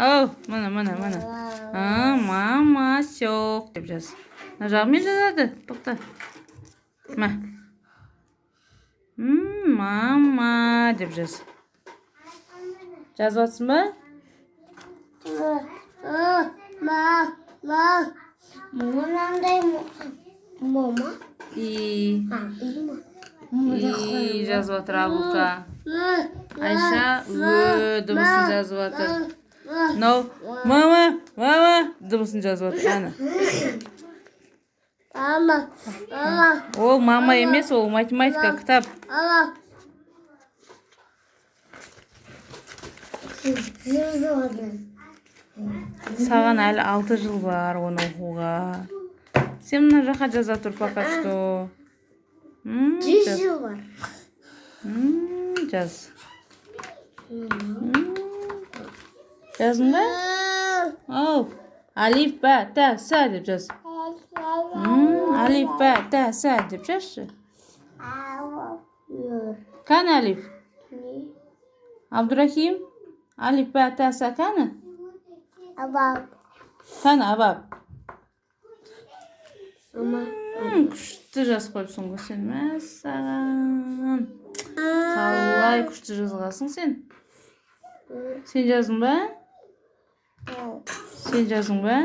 Ау, мына. Мамасёк деп жаз. Мына жағымен жазады. Тоқта. Мә. Мама деп жаз. Жазып жатсың ба? Мынандай мама. И жазып жатыр Абылка. Айша дыбысын жазып жатыр. Мынау мама дыбысын жазып жатыр. Әні. Ол мама емес, ол математика кітап. Саған әлі 6 жыл бар оны оқуға. Сен мына жаққа жаза тұр пока что. 10 жыл бар. Жаз. Жаздың ба? Ау, алиф, ба, та, са деп жаз. Алиф, ба, та, са деп жазшы. Кәні алиф? Абдурахим? Алиф, ба, та, са кәні? Абаб. Кәні абаб? Күшті жаз қойыпсың ғой сен. Мәссаған. Қалай күшті жазғасың сен? Сен жаздың ба? Сен жаздың ба?